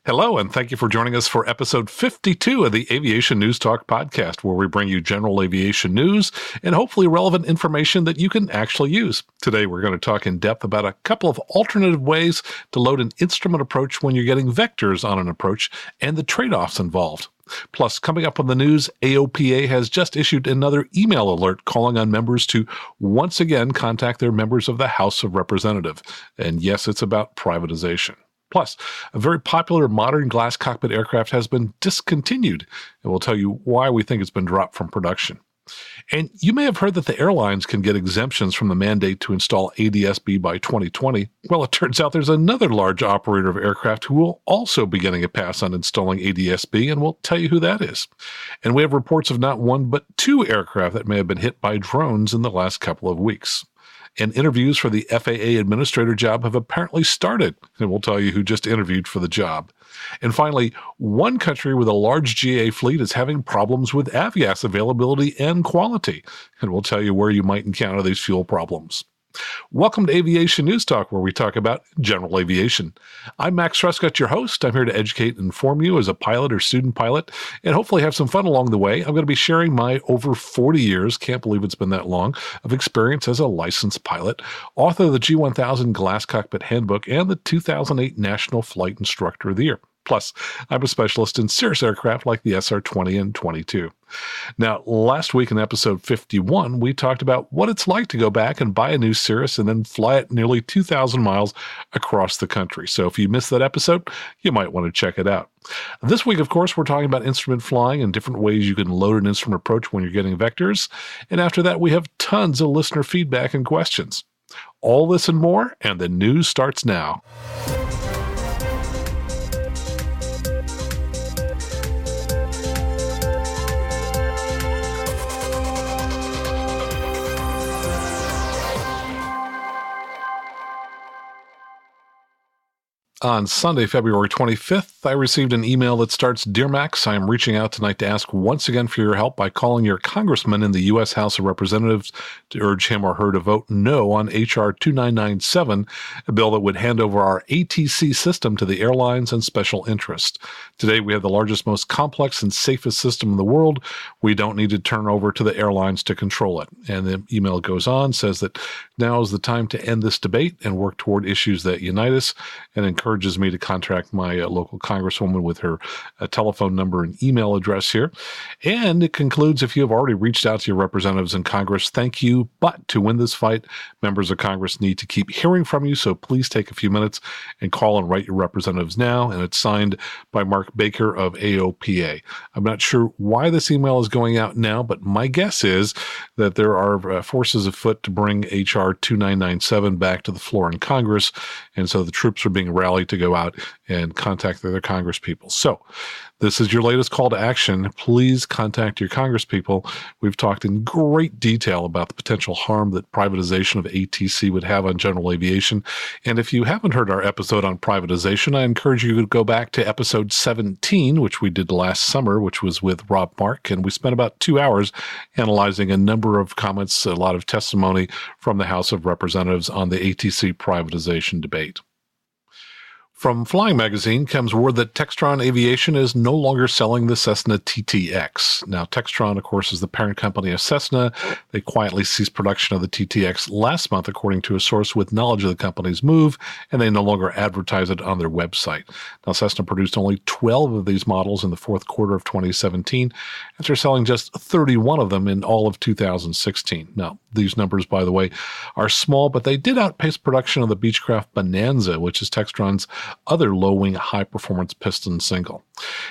Hello, and thank you for joining us for episode 52 of the Aviation News Talk podcast, where we bring you general aviation news and hopefully relevant information that you can actually use. Today, we're going to talk in depth about a couple of alternative ways to load an instrument approach when you're getting vectors on an approach and the trade-offs involved. Plus, coming up on the news, AOPA has just issued another email alert calling on members to once again contact their members of the House of Representatives. And yes, it's about privatization. Plus, a very popular modern glass cockpit aircraft has been discontinued, and we'll tell you why we think it's been dropped from production. And you may have heard that the airlines can get exemptions from the mandate to install ADS-B by 2020. Well, it turns out there's another large operator of aircraft who will also be getting a pass on installing ADS-B, and we'll tell you who that is. And we have reports of not one but two aircraft that may have been hit by drones in the last couple of weeks. And interviews for the FAA administrator job have apparently started, and we'll tell you who just interviewed for the job. And finally, one country with a large GA fleet is having problems with avgas availability and quality, and we'll tell you where you might encounter these fuel problems. Welcome to Aviation News Talk, where we talk about general aviation. I'm Max Trescott, your host. I'm here to educate and inform you as a pilot or student pilot, and hopefully have some fun along the way. I'm going to be sharing my over 40 years, can't believe it's been that long, of experience as a licensed pilot, author of the G1000 Glass Cockpit Handbook, and the 2008 National Flight Instructor of the Year. Plus, I'm a specialist in Cirrus aircraft like the SR-20 and 22. Now, last week in episode 51, we talked about what it's like to go back and buy a new Cirrus and then fly it nearly 2,000 miles across the country. So if you missed that episode, you might want to check it out. This week, of course, we're talking about instrument flying and different ways you can load an instrument approach when you're getting vectors. And after that, we have tons of listener feedback and questions. All this and more, and the news starts now. On Sunday, February 25th, I received an email that starts, "Dear Max, I am reaching out tonight to ask once again for your help by calling your congressman in the U.S. House of Representatives to urge him or her to vote no on H.R. 2997, a bill that would hand over our ATC system to the airlines and special interests. Today, we have the largest, most complex, and safest system in the world. We don't need to turn over to the airlines to control it." And the email goes on, says that now is the time to end this debate and work toward issues that unite us, and encourages me to contact my local congresswoman with her telephone number and email address here. And it concludes, if you have already reached out to your representatives in Congress, thank you. But to win this fight, members of Congress need to keep hearing from you. So please take a few minutes and call and write your representatives now. And it's signed by Mark Baker of AOPA. I'm not sure why this email is going out now, but my guess is that there are forces afoot to bring H.R. 2997 back to the floor in Congress. And so the troops are being rallied to go out and contact their congresspeople. So this is your latest call to action. Please contact your congresspeople. We've talked in great detail about the potential harm that privatization of ATC would have on general aviation. And if you haven't heard our episode on privatization, I encourage you to go back to episode 17, which we did last summer, which was with Rob Mark. And we spent about 2 hours analyzing a number of comments, a lot of testimony from the House of Representatives on the ATC privatization debate. From Flying Magazine comes word that Textron Aviation is no longer selling the Cessna TTX. Now, Textron, of course, is the parent company of Cessna. They quietly ceased production of the TTX last month, according to a source with knowledge of the company's move, and they no longer advertise it on their website. Now, Cessna produced only 12 of these models in the fourth quarter of 2017, after selling just 31 of them in all of 2016. Now, these numbers, by the way, are small, but they did outpace production of the Beechcraft Bonanza, which is Textron's other low-wing high-performance piston single.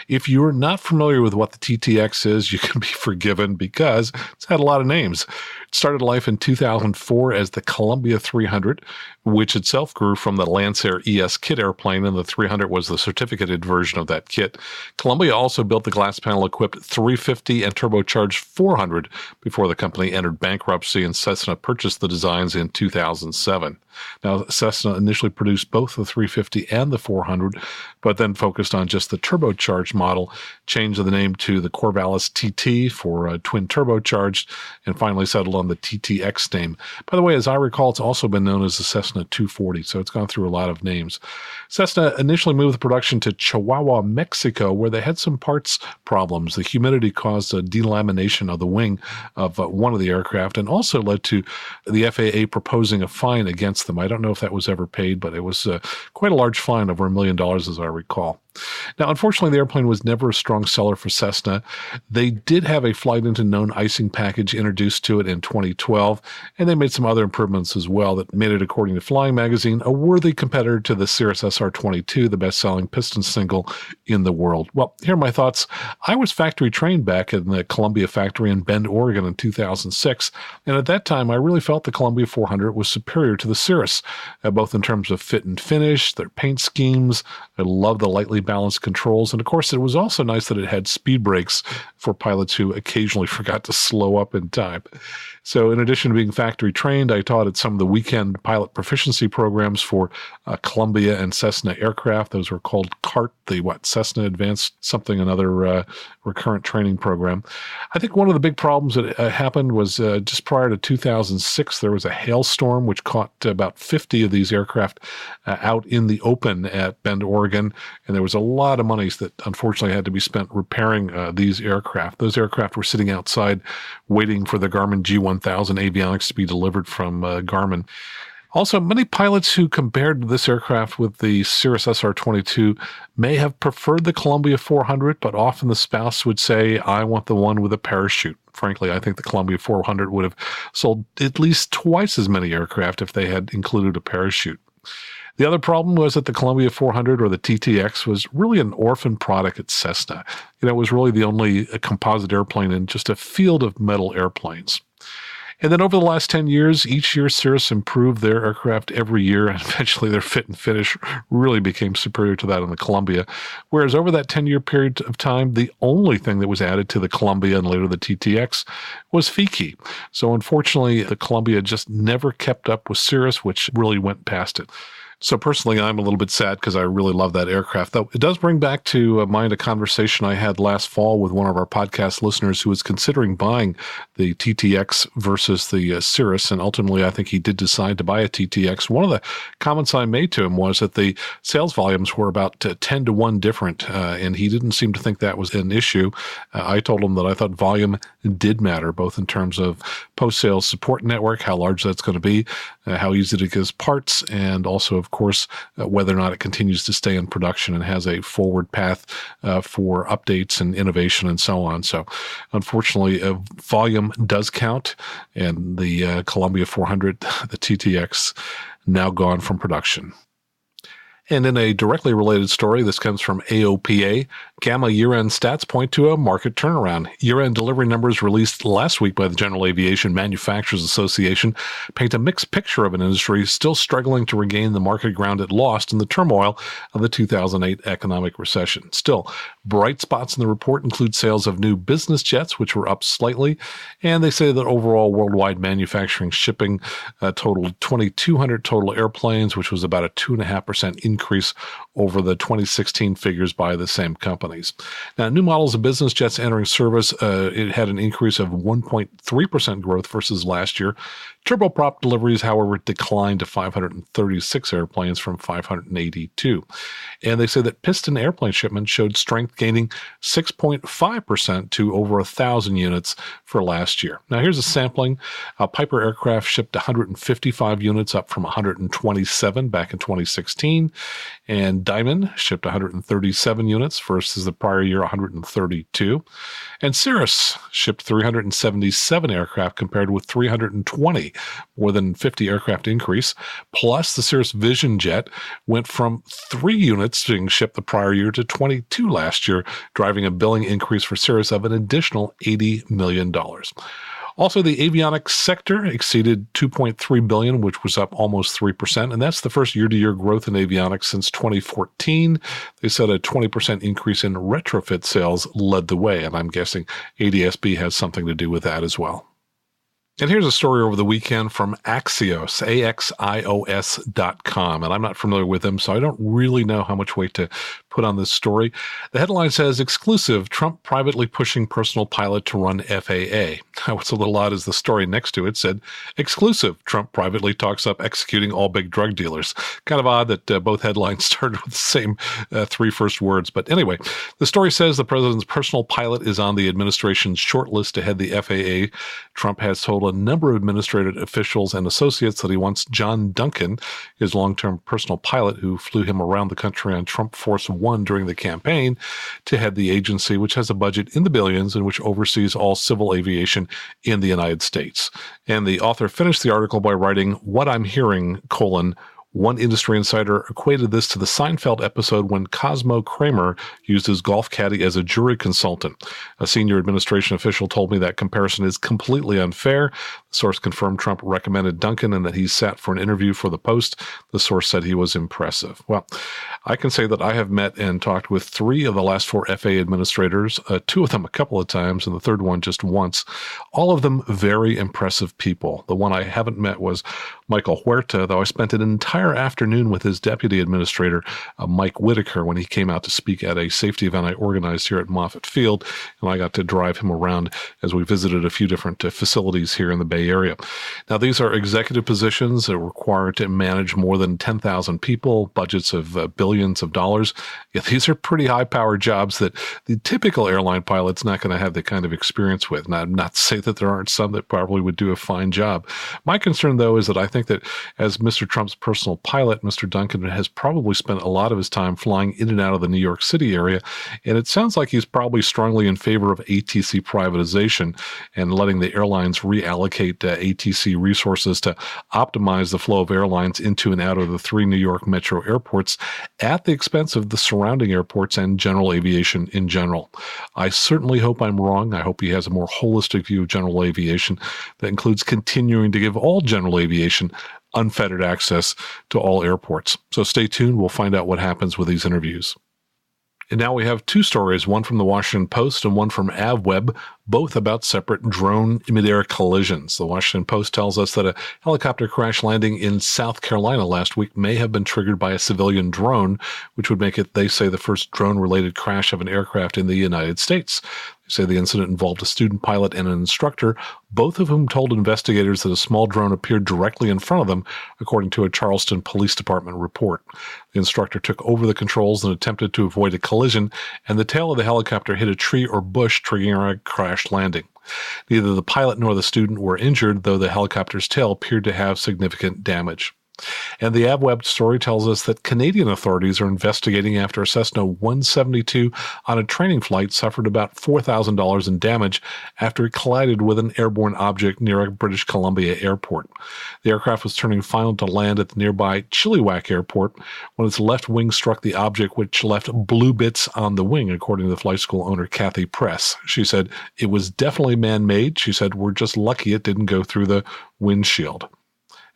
If you're not familiar with what the TTX is, you can be forgiven because it's had a lot of names. It started life in 2004 as the Columbia 300, which itself grew from the Lancer ES kit airplane, and the 300 was the certificated version of that kit. Columbia also built the glass panel-equipped 350 and turbocharged 400 before the company entered bankruptcy, and Cessna purchased the designs in 2007. Now, Cessna initially produced both the 350 and the 400, but then focused on just the turbocharged model, changed the name to the Corvallis TT for twin turbocharged, and finally settled on the TTX name. By the way, as I recall, it's also been known as the Cessna 240, so it's gone through a lot of names. Cessna initially moved the production to Chihuahua, Mexico, where they had some parts problems. The humidity caused a delamination of the wing of one of the aircraft and also led to the FAA proposing a fine against them. I don't know if that was ever paid, but it was quite a large fine, over $1 million, as I recall. Now, unfortunately, the airplane was never a strong seller for Cessna. They did have a flight into known icing package introduced to it in 2012, and they made some other improvements as well that made it, according to Flying Magazine, a worthy competitor to the Cirrus SR-22, the best-selling piston single in the world. Well, here are my thoughts. I was factory trained back in the Columbia factory in Bend, Oregon in 2006, and at that time, I really felt the Columbia 400 was superior to the Cirrus, both in terms of fit and finish, their paint schemes. I love the lightly balanced controls. And of course, it was also nice that it had speed brakes for pilots who occasionally forgot to slow up in time. So in addition to being factory trained, I taught at some of the weekend pilot proficiency programs for Columbia and Cessna aircraft. Those were called CART, the Cessna Advanced something, another recurrent training program. I think one of the big problems that happened was just prior to 2006, there was a hailstorm which caught about 50 of these aircraft out in the open at Bend, Oregon, and there was a lot of monies that unfortunately had to be spent repairing these aircraft. Those aircraft were sitting outside waiting for the Garmin G1000 avionics to be delivered from Garmin. Also, many pilots who compared this aircraft with the Cirrus SR-22 may have preferred the Columbia 400, but often the spouse would say, I want the one with a parachute. Frankly, I think the Columbia 400 would have sold at least twice as many aircraft if they had included a parachute. The other problem was that the Columbia 400, or the TTX, was really an orphan product at Cessna. It was really the only composite airplane in just a field of metal airplanes. And then over the last 10 years, each year Cirrus improved their aircraft every year, and eventually their fit and finish really became superior to that on the Columbia. Whereas over that 10-year period of time, the only thing that was added to the Columbia and later the TTX was FAA. So unfortunately, the Columbia just never kept up with Cirrus, which really went past it. So personally, I'm a little bit sad because I really love that aircraft. Though it does bring back to mind a conversation I had last fall with one of our podcast listeners who was considering buying the TTX versus the Cirrus, and ultimately I think he did decide to buy a TTX. One of the comments I made to him was that the sales volumes were about 10 to 1 different, and he didn't seem to think that was an issue. I told him that I thought volume did matter, both in terms of post-sales support network, how large that's going to be, how easy to get parts, and also, of course, whether or not it continues to stay in production and has a forward path for updates and innovation and so on. So unfortunately, volume does count, and the Columbia 400, the TTX, now gone from production. And in a directly related story, this comes from AOPA. Gamma year-end stats point to a market turnaround. Year-end delivery numbers released last week by the General Aviation Manufacturers Association paint a mixed picture of an industry still struggling to regain the market ground it lost in the turmoil of the 2008 economic recession. Still, bright spots in the report include sales of new business jets, which were up slightly, and they say that overall worldwide manufacturing shipping totaled 2,200 total airplanes, which was about a 2.5% increase over the 2016 figures by the same companies. Now, new models of business jets entering service, it had an increase of 1.3% growth versus last year. Turboprop deliveries, however, declined to 536 airplanes from 582. And they say that piston airplane shipments showed strength, gaining 6.5% to over 1,000 units for last year. Now, here's a sampling. Piper Aircraft shipped 155 units, up from 127 back in 2016. And Diamond shipped 137 units versus the prior year 132. And Cirrus shipped 377 aircraft compared with 320, more than 50 aircraft increase. Plus, the Cirrus Vision Jet went from 3 units being shipped the prior year to 22 last year, driving a billing increase for Cirrus of an additional $80 million. Also, the avionics sector exceeded $2.3 billion, which was up almost 3%, and that's the first year-to-year growth in avionics since 2014. They said a 20% increase in retrofit sales led the way, and I'm guessing ADS-B has something to do with that as well. And here's a story over the weekend from Axios, AXIOS.com. And I'm not familiar with them, so I don't really know how much weight to put on this story. The headline says, exclusive, Trump privately pushing personal pilot to run FAA. What's a little odd is the story next to it said, exclusive, Trump privately talks up executing all big drug dealers. Kind of odd that both headlines started with the same three first words. But anyway, the story says the president's personal pilot is on the administration's short list to head the FAA. Trump has told a number of administrative officials and associates that he wants John Duncan, his long-term personal pilot who flew him around the country on Trump Force One during the campaign, to head the agency, which has a budget in the billions and which oversees all civil aviation in the United States. And the author finished the article by writing, "What I'm hearing, one industry insider equated this to the Seinfeld episode when Cosmo Kramer used his golf caddy as a jury consultant. A senior administration official told me that comparison is completely unfair. The source confirmed Trump recommended Duncan and that he sat for an interview for the Post. The source said he was impressive." Well, I can say that I have met and talked with 3 of the last 4 FAA administrators, 2 of them a couple of times, and the third one just once. All of them very impressive people. The one I haven't met was Michael Huerta, though I spent an entire afternoon with his deputy administrator, Mike Whitaker, when he came out to speak at a safety event I organized here at Moffett Field, and I got to drive him around as we visited a few different facilities here in the Bay Area. Now, these are executive positions that are required to manage more than 10,000 people, budgets of billions of dollars. Yeah, these are pretty high-powered jobs that the typical airline pilot's not going to have the kind of experience with. Now, not to say that there aren't some that probably would do a fine job. My concern, though, is that I think that as Mr. Trump's personal pilot, Mr. Duncan has probably spent a lot of his time flying in and out of the New York City area, and it sounds like he's probably strongly in favor of ATC privatization and letting the airlines reallocate ATC resources to optimize the flow of airlines into and out of the 3 New York metro airports at the expense of the surrounding airports and general aviation in general. I certainly hope I'm wrong. I hope he has a more holistic view of general aviation that includes continuing to give all general aviation unfettered access to all airports. So stay tuned. We'll find out what happens with these interviews. And now we have 2 stories, one from the Washington Post and one from AvWeb, both about separate drone midair collisions. The Washington Post tells us that a helicopter crash landing in South Carolina last week may have been triggered by a civilian drone, which would make it, they say, the first drone-related crash of an aircraft in the United States. They say the incident involved a student pilot and an instructor, both of whom told investigators that a small drone appeared directly in front of them, according to a Charleston Police Department report. The instructor took over the controls and attempted to avoid a collision, and the tail of the helicopter hit a tree or bush, triggering a crash landing. Neither the pilot nor the student were injured, though the helicopter's tail appeared to have significant damage. And the AvWeb story tells us that Canadian authorities are investigating after a Cessna 172 on a training flight suffered about $4,000 in damage after it collided with an airborne object near a British Columbia airport. The aircraft was turning final to land at the nearby Chilliwack Airport when its left wing struck the object, which left blue bits on the wing, according to the flight school owner Kathy Press. She said, "It was definitely man-made." She said, "We're just lucky it didn't go through the windshield."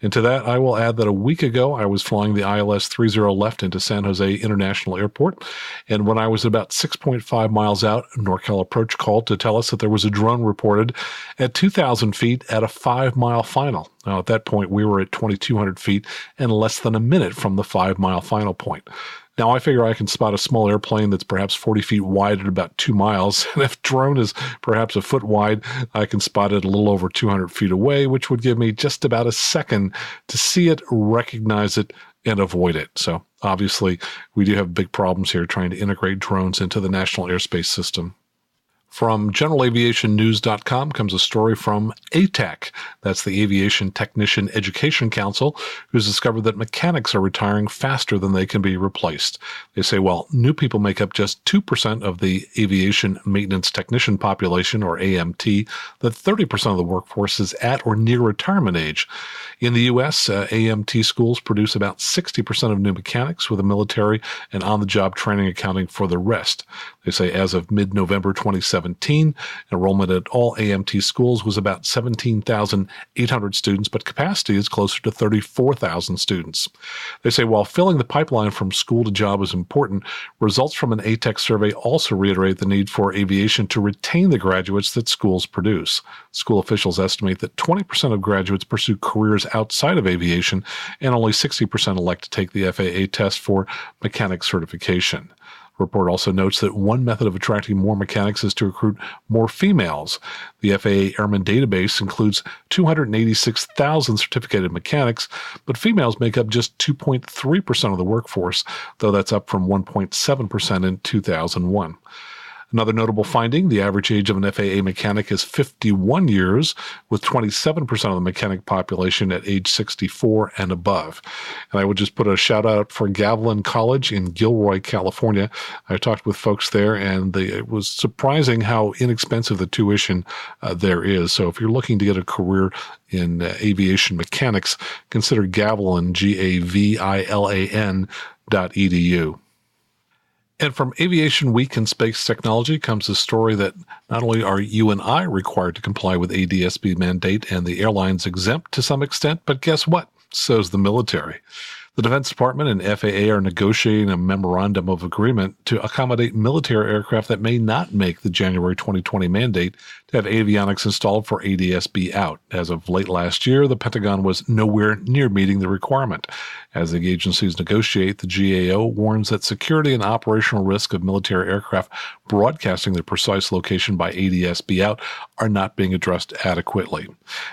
And to that, I will add that a week ago, I was flying the ILS 30 left into San Jose International Airport. And when I was about 6.5 miles out, NorCal Approach called to tell us that there was a drone reported at 2,000 feet at a 5-mile final. Now, at that point, we were at 2,200 feet and less than a minute from the 5-mile final point. Now, I figure I can spot a small airplane that's perhaps 40 feet wide at about 2 miles. And if drone is perhaps a foot wide, I can spot it a little over 200 feet away, which would give me just about a second to see it, recognize it, and avoid it. So obviously, we do have big problems here trying to integrate drones into the national airspace system. From generalaviationnews.com comes a story from ATAC, that's the Aviation Technician Education Council, who's discovered that mechanics are retiring faster than they can be replaced. They say, while new people make up just 2% of the aviation maintenance technician population, or AMT, that 30% of the workforce is at or near retirement age. In the U.S., AMT schools produce about 60% of new mechanics, with the military and on-the-job training accounting for the rest. They say as of mid-November 2017, 2017. Enrollment at all AMT schools was about 17,800 students, but capacity is closer to 34,000 students. They say while filling the pipeline from school to job is important, results from an ATEC survey also reiterate the need for aviation to retain the graduates that schools produce. School officials estimate that 20% of graduates pursue careers outside of aviation, and only 60% elect to take the FAA test for mechanic certification. The report also notes that one method of attracting more mechanics is to recruit more females. The FAA Airman database includes 286,000 certificated mechanics, but females make up just 2.3% of the workforce, though that's up from 1.7% in 2001. Another notable finding, the average age of an FAA mechanic is 51 years, with 27% of the mechanic population at age 64 and above. And I would just put a shout out for Gavilan College in Gilroy, California. I talked with folks there, and it was surprising how inexpensive the tuition there is. So if you're looking to get a career in aviation mechanics, consider Gavilan, GAVILAN.edu. And from Aviation Week in Space Technology comes a story that not only are you and I required to comply with a DSP mandate and the airlines exempt to some extent, but guess what? So's the military. The Defense Department and FAA are negotiating a memorandum of agreement to accommodate military aircraft that may not make the January 2020 mandate to have avionics installed for ADS-B out. As of late last year, the Pentagon was nowhere near meeting the requirement. As the agencies negotiate, the GAO warns that security and operational risk of military aircraft broadcasting their precise location by ADS-B out are not being addressed adequately.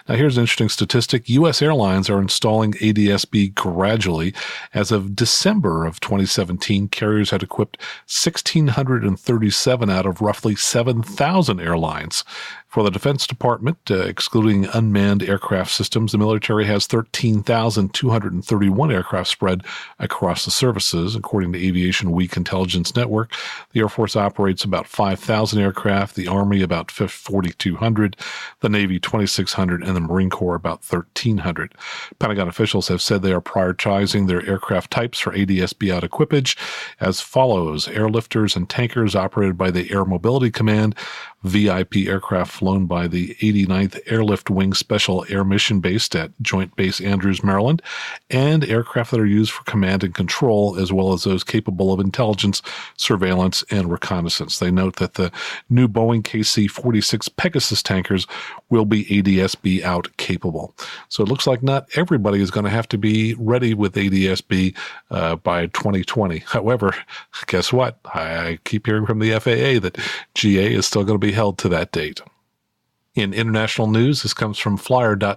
Now, here's an interesting statistic. U.S. airlines are installing ADS-B gradually. As of December of 2017, carriers had equipped 1,637 out of roughly 7,000 airlines. For the Defense Department, excluding unmanned aircraft systems, the military has 13,231 aircraft spread across the services. According to Aviation Week Intelligence Network, the Air Force operates about 5,000 aircraft, the Army about 4,200, the Navy 2,600, and the Marine Corps about 1,300. Pentagon officials have said they are prioritizing their aircraft types for ADS-B out equipage as follows: airlifters and tankers operated by the Air Mobility Command, VIP aircraft flown by the 89th Airlift Wing Special Air Mission based at Joint Base Andrews, Maryland, and aircraft that are used for command and control, as well as those capable of intelligence, surveillance, and reconnaissance. They note that the new Boeing KC-46 Pegasus tankers will be ADS-B out capable. So it looks like not everybody is going to have to be ready with ADS-B by 2020. However, guess what? I keep hearing from the FAA that GA is still going to be held to that date. In international news, this comes from flyer.co.uk.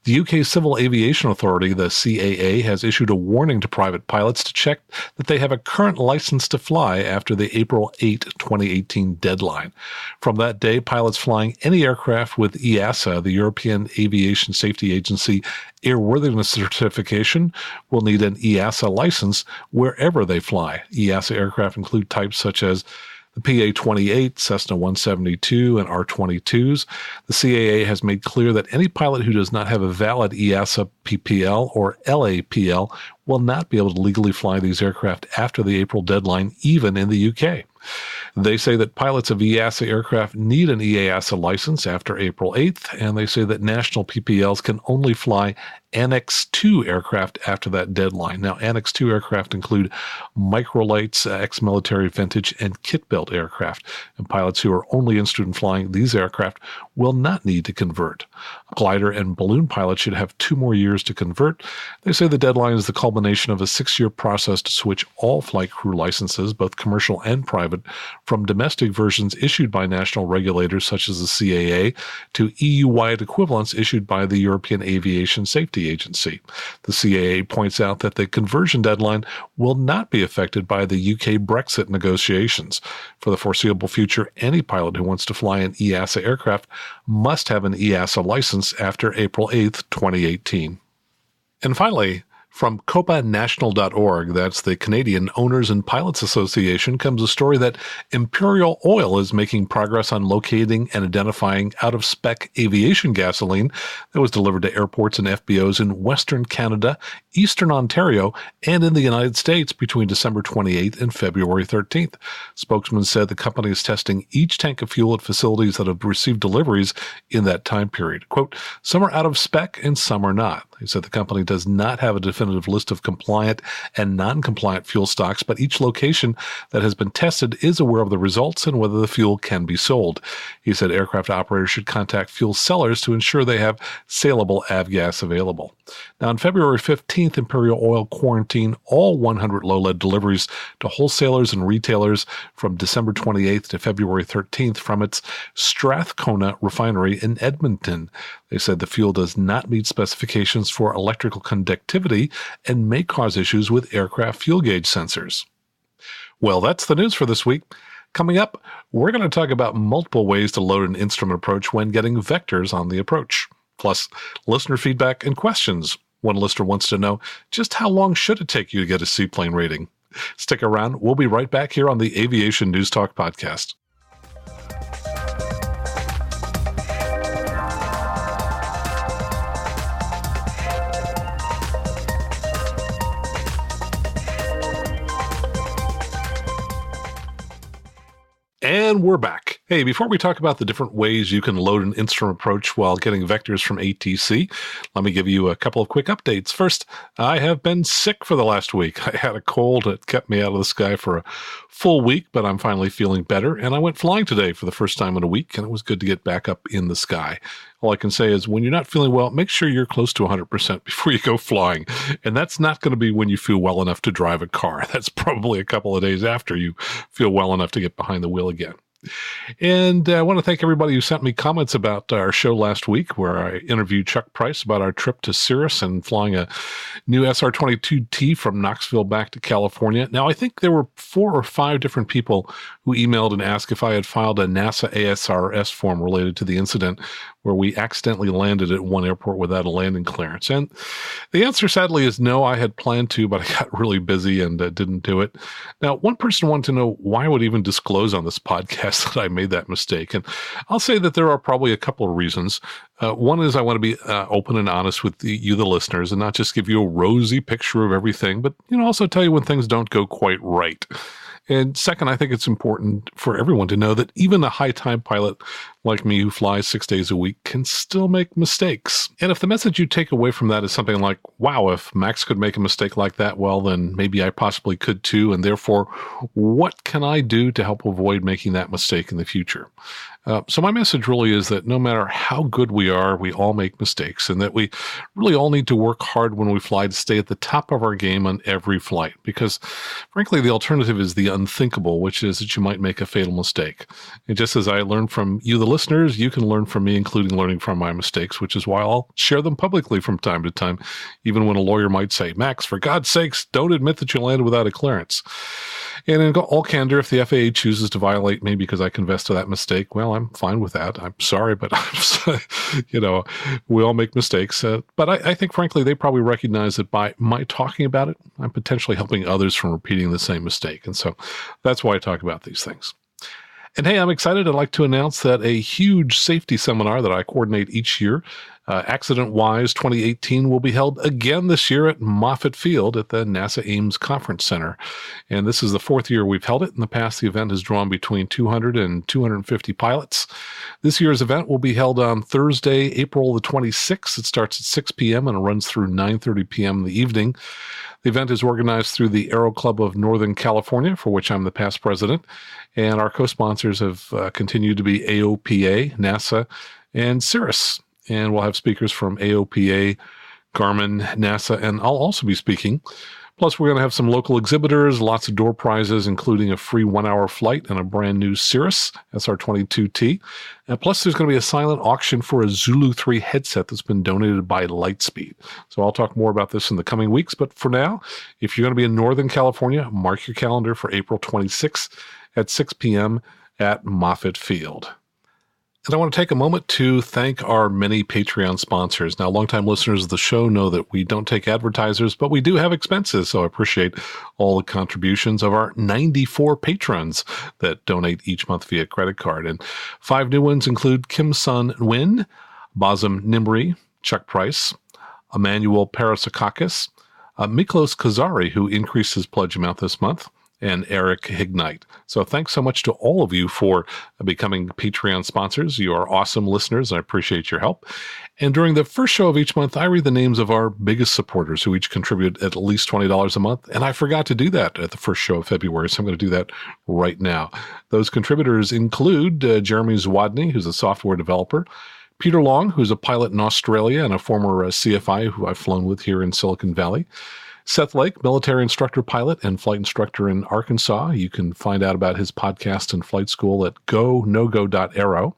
The UK Civil Aviation Authority, the CAA, has issued a warning to private pilots to check that they have a current license to fly after the April 8, 2018 deadline. From that day, pilots flying any aircraft with EASA, the European Aviation Safety Agency airworthiness certification, will need an EASA license wherever they fly. EASA aircraft include types such as the PA-28, Cessna 172, and R-22s. The CAA has made clear that any pilot who does not have a valid EASA PPL or LAPL will not be able to legally fly these aircraft after the April deadline, even in the UK. They say that pilots of EASA aircraft need an EASA license after April 8th, and they say that national PPLs can only fly Annex 2 aircraft after that deadline. Now, Annex 2 aircraft include microlights, ex-military vintage, and kit-built aircraft, and pilots who are only interested in flying these aircraft will not need to convert. Glider and balloon pilots should have 2 more years to convert. They say the deadline is the culmination of a 6-year process to switch all flight crew licenses, both commercial and private, from domestic versions issued by national regulators such as the CAA to EU-wide equivalents issued by the European Aviation Safety Agency. The CAA points out that the conversion deadline will not be affected by the UK Brexit negotiations. For the foreseeable future, any pilot who wants to fly an EASA aircraft must have an EASA license after April 8th, 2018. And finally, From copanational.org, that's the Canadian Owners and Pilots Association, comes a story that Imperial Oil is making progress on locating and identifying out-of-spec aviation gasoline that was delivered to airports and FBOs in Western Canada, Eastern Ontario, and in the United States between December 28th and February 13th. Spokesman said the company is testing each tank of fuel at facilities that have received deliveries in that time period. Quote, some are out of spec and some are not. He said the company does not have a definitive list of compliant and non-compliant fuel stocks, but each location that has been tested is aware of the results and whether the fuel can be sold. He said aircraft operators should contact fuel sellers to ensure they have saleable avgas available. Now, on February 15th, Imperial Oil quarantined all 100 low-lead deliveries to wholesalers and retailers from December 28th to February 13th from its Strathcona refinery in Edmonton. They said the fuel does not meet specifications for electrical conductivity and may cause issues with aircraft fuel gauge sensors. Well, that's the news for this week. Coming up, we're going to talk about multiple ways to load an instrument approach when getting vectors on the approach, plus listener feedback and questions. One listener wants to know, just how long should it take you to get a seaplane rating? Stick around. We'll be right back here on the Aviation News Talk podcast. And we're back. Hey, before we talk about the different ways you can load an instrument approach while getting vectors from ATC, let me give you a couple of quick updates. First, I have been sick for the last week. I had a cold that kept me out of the sky for a full week, but I'm finally feeling better. And I went flying today for the first time in a week, and it was good to get back up in the sky. All I can say is when you're not feeling well, make sure you're close to 100% before you go flying. And that's not going to be when you feel well enough to drive a car. That's probably a couple of days after you feel well enough to get behind the wheel again. And I want to thank everybody who sent me comments about our show last week, where I interviewed Chuck Price about our trip to Cirrus and flying a new SR-22T from Knoxville back to California. Now, I think there were 4 or 5 different people who emailed and asked if I had filed a NASA ASRS form related to the incident where we accidentally landed at one airport without a landing clearance. And the answer, sadly, is no. I had planned to, but I got really busy and didn't do it. Now, one person wanted to know why I would even disclose on this podcast that I made that mistake. And I'll say that there are probably a couple of reasons. One is I want to be open and honest with you, the listeners, and not just give you a rosy picture of everything, but also tell you when things don't go quite right. And second, I think it's important for everyone to know that even a high-time pilot like me who flies 6 days a week can still make mistakes. And if the message you take away from that is something like, wow, if Max could make a mistake like that, well, then maybe I possibly could too. And therefore, what can I do to help avoid making that mistake in the future? So my message really is that no matter how good we are, we all make mistakes, and that we really all need to work hard when we fly to stay at the top of our game on every flight, because frankly, the alternative is the unthinkable, which is that you might make a fatal mistake. And just as I learned from you, the listeners, you can learn from me, including learning from my mistakes, which is why I'll share them publicly from time to time, even when a lawyer might say, Max, for God's sakes, don't admit that you landed without a clearance. And in all candor, if the FAA chooses to violate me because I confess to that mistake, well, I'm fine with that. I'm sorry, but we all make mistakes. But I think, frankly, they probably recognize that by my talking about it, I'm potentially helping others from repeating the same mistake. And so that's why I talk about these things. And hey, I'm excited. I'd like to announce that a huge safety seminar that I coordinate each year, Accident Wise 2018, will be held again this year at Moffett Field at the NASA Ames Conference Center. And this is the 4th year we've held it. In the past, the event has drawn between 200 and 250 pilots. This year's event will be held on Thursday, April the 26th. It starts at 6 p.m. and it runs through 9:30 p.m. in the evening. The event is organized through the Aero Club of Northern California, for which I'm the past president, and our co-sponsors have continued to be AOPA, NASA, and Cirrus. And we'll have speakers from AOPA, Garmin, NASA, and I'll also be speaking. Plus, we're going to have some local exhibitors, lots of door prizes, including a free 1-hour flight and a brand new Cirrus SR-22T. And plus, there's going to be a silent auction for a Zulu 3 headset that's been donated by Lightspeed. So I'll talk more about this in the coming weeks. But for now, if you're going to be in Northern California, mark your calendar for April 26th at 6 p.m. at Moffett Field. And I want to take a moment to thank our many Patreon sponsors. Now, longtime listeners of the show know that we don't take advertisers, but we do have expenses, so I appreciate all the contributions of our 94 patrons that donate each month via credit card. And 5 new ones include Kim Sun Nguyen, Bazem Nimri, Chuck Price, Emmanuel Parasakakis, Miklos Kazari, who increased his pledge amount this month, and Eric Hignite. So thanks so much to all of you for becoming Patreon sponsors. You are awesome listeners, and I appreciate your help. And during the first show of each month, I read the names of our biggest supporters who each contribute at least $20 a month, and I forgot to do that at the first show of February, so I'm going to do that right now. Those contributors include Jeremy Zwadny, who's a software developer, Peter Long, who's a pilot in Australia and a former CFI who I've flown with here in Silicon Valley, Seth Lake, military instructor pilot and flight instructor in Arkansas. You can find out about his podcast and flight school at gonogo.aero.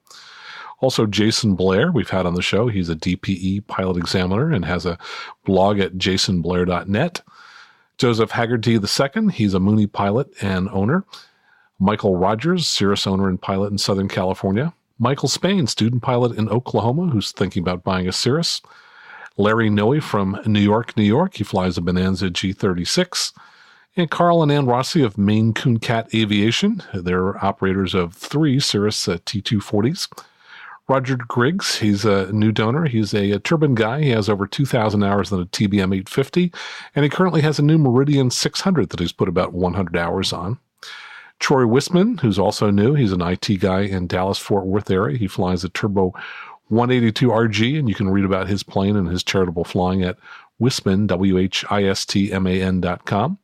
Also, Jason Blair, we've had on the show. He's a DPE pilot examiner and has a blog at jasonblair.net. Joseph Haggerty II, he's a Mooney pilot and owner. Michael Rogers, Cirrus owner and pilot in Southern California. Michael Spain, student pilot in Oklahoma, who's thinking about buying a Cirrus. Larry Noe from New York, New York. He flies a Bonanza G36. And Carl and Ann Rossi of Maine Coon Cat Aviation. They're operators of 3 Cirrus T240s. Roger Griggs, he's a new donor. He's a turbine guy. He has over 2,000 hours on a TBM 850. And he currently has a new Meridian 600 that he's put about 100 hours on. Troy Whisman, who's also new. He's an IT guy in Dallas-Fort Worth area. He flies a Turbo 182 RG, and you can read about his plane and his charitable flying at Whisman, WHISTMAN.com.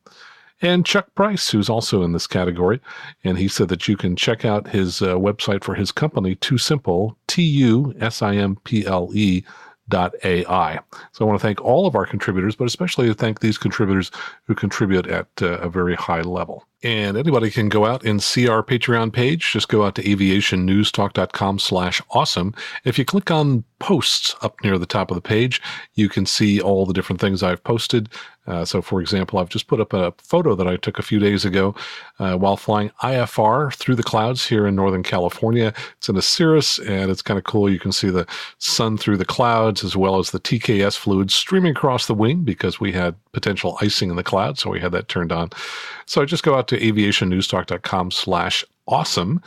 And Chuck Price, who's also in this category, and he said that you can check out his website for his company, Too Simple, TUSIMPLE.ai. So I want to thank all of our contributors, but especially to thank these contributors who contribute at a very high level. And anybody can go out and see our Patreon page. Just go out to aviationnewstalk.com/awesome. If you click on posts up near the top of the page, you can see all the different things I've posted. So, for example, I've just put up a photo that I took a few days ago while flying IFR through the clouds here in Northern California. It's in a Cirrus, and it's kind of cool. You can see the sun through the clouds as well as the TKS fluid streaming across the wing because we had potential icing in the clouds, so we had that turned on. So just go out to aviationnewstalk.com/awesome.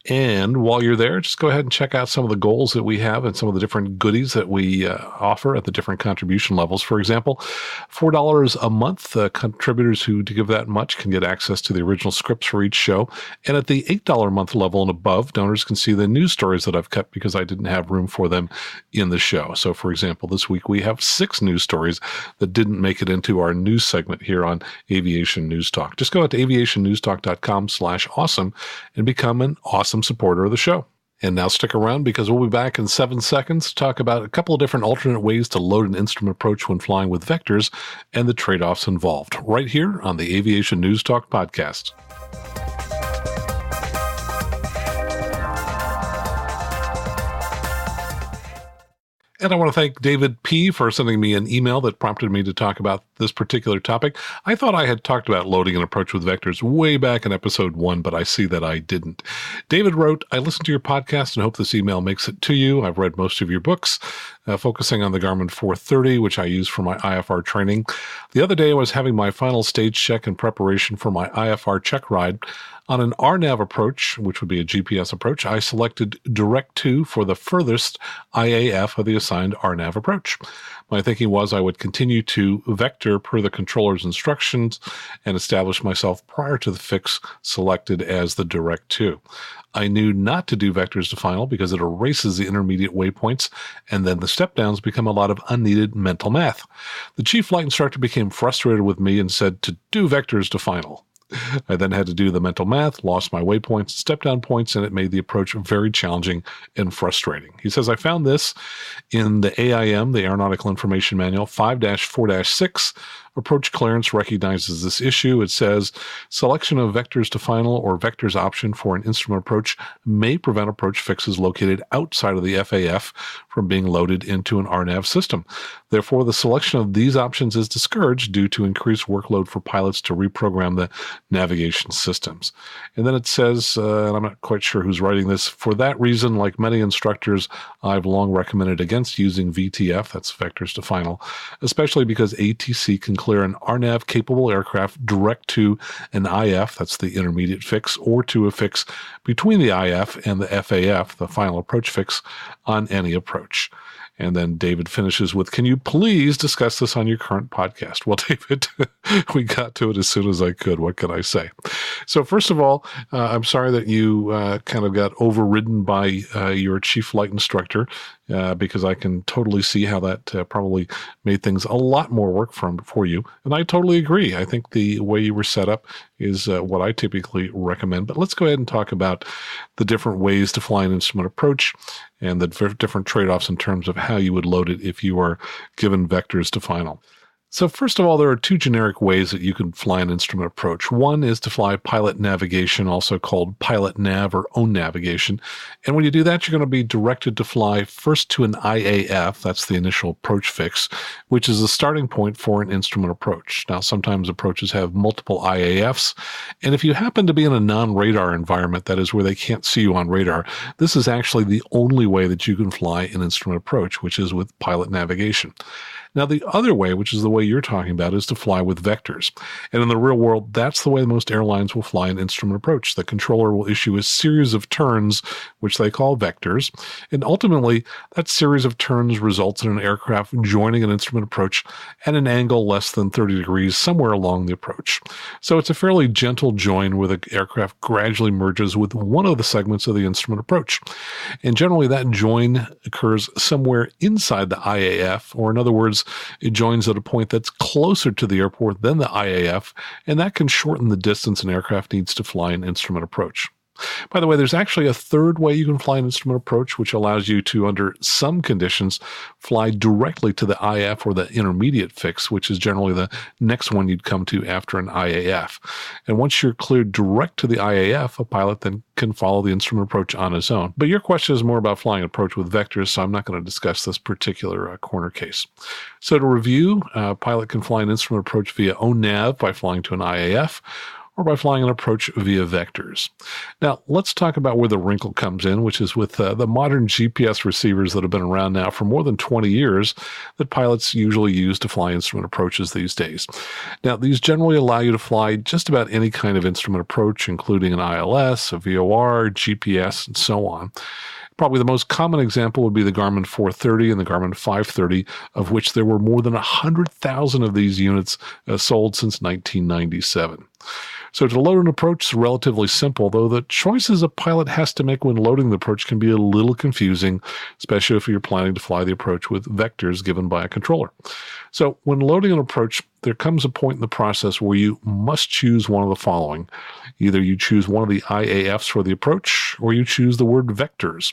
And while you're there, just go ahead and check out some of the goals that we have and some of the different goodies that we offer at the different contribution levels. For example, $4 a month, contributors who give that much can get access to the original scripts for each show. And at the $8 a month level and above, donors can see the news stories that I've cut because I didn't have room for them in the show. So, for example, this week we have 6 news stories that didn't make it into our news segment here on Aviation News Talk. Just go out to aviationnewstalk.com/awesome and become an awesome supporter of the show. And now stick around because we'll be back in 7 seconds to talk about a couple of different alternate ways to load an instrument approach when flying with vectors and the trade-offs involved, right here on the Aviation News Talk podcast. And I want to thank David P. for sending me an email that prompted me to talk about this particular topic. I thought I had talked about loading an approach with vectors way back in episode 1, but I see that I didn't. David wrote, I listened to your podcast and hope this email makes it to you. I've read most of your books, focusing on the Garmin 430, which I use for my IFR training. The other day, I was having my final stage check in preparation for my IFR check ride. On an RNAV approach, which would be a GPS approach, I selected Direct 2 for the furthest IAF of the assigned RNAV approach. My thinking was I would continue to vector per the controller's instructions and establish myself prior to the fix selected as the Direct 2. I knew not to do vectors to final because it erases the intermediate waypoints, and then the step downs become a lot of unneeded mental math. The chief flight instructor became frustrated with me and said to do vectors to final. I then had to do the mental math, lost my waypoints, step down points, and it made the approach very challenging and frustrating. He says, I found this in the AIM, the Aeronautical Information Manual 5-4-6, Approach clearance recognizes this issue. It says, selection of vectors to final or vectors option for an instrument approach may prevent approach fixes located outside of the FAF from being loaded into an RNAV system. Therefore, the selection of these options is discouraged due to increased workload for pilots to reprogram the navigation systems. And then it says, and I'm not quite sure who's writing this, for that reason, like many instructors, I've long recommended against using VTF, that's vectors to final, especially because ATC can clear an RNAV-capable aircraft direct to an IF, that's the intermediate fix, or to a fix between the IF and the FAF, the final approach fix, on any approach. And then David finishes with, can you please discuss this on your current podcast? Well, David, we got to it as soon as I could. What can I say? So first of all, I'm sorry that you kind of got overridden by your chief flight instructor, because I can totally see how that probably made things a lot more work for you. And I totally agree. I think the way you were set up is what I typically recommend. But let's go ahead and talk about the different ways to fly an instrument approach and the different trade-offs in terms of how you would load it if you are given vectors to final. So first of all, there are two generic ways that you can fly an instrument approach. One is to fly pilot navigation, also called pilot nav or own navigation. And when you do that, you're going to be directed to fly first to an IAF, that's the initial approach fix, which is the starting point for an instrument approach. Now, sometimes approaches have multiple IAFs, and if you happen to be in a non-radar environment, that is where they can't see you on radar, this is actually the only way that you can fly an instrument approach, which is with pilot navigation. Now, the other way, which is the way you're talking about, is to fly with vectors. And in the real world, that's the way most airlines will fly an instrument approach. The controller will issue a series of turns, which they call vectors. And ultimately, that series of turns results in an aircraft joining an instrument approach at an angle less than 30 degrees somewhere along the approach. So it's a fairly gentle join where the aircraft gradually merges with one of the segments of the instrument approach. And generally, that join occurs somewhere inside the IAF, or in other words, it joins at a point that's closer to the airport than the IAF, and that can shorten the distance an aircraft needs to fly an instrument approach. By the way, there's actually a third way you can fly an instrument approach, which allows you to, under some conditions, fly directly to the IF or the intermediate fix, which is generally the next one you'd come to after an IAF. And once you're cleared direct to the IAF, a pilot then can follow the instrument approach on his own. But your question is more about flying an approach with vectors, so I'm not going to discuss this particular corner case. So to review, a pilot can fly an instrument approach via ONAV by flying to an IAF, or by flying an approach via vectors. Now, let's talk about where the wrinkle comes in, which is with the modern GPS receivers that have been around now for more than 20 years that pilots usually use to fly instrument approaches these days. Now, these generally allow you to fly just about any kind of instrument approach, including an ILS, a VOR, GPS, and so on. Probably the most common example would be the Garmin 430 and the Garmin 530, of which there were more than 100,000 of these units sold since 1997. So to load an approach is relatively simple, though the choices a pilot has to make when loading the approach can be a little confusing, especially if you're planning to fly the approach with vectors given by a controller. So when loading an approach, there comes a point in the process where you must choose one of the following. Either you choose one of the IAFs for the approach, or you choose the word vectors,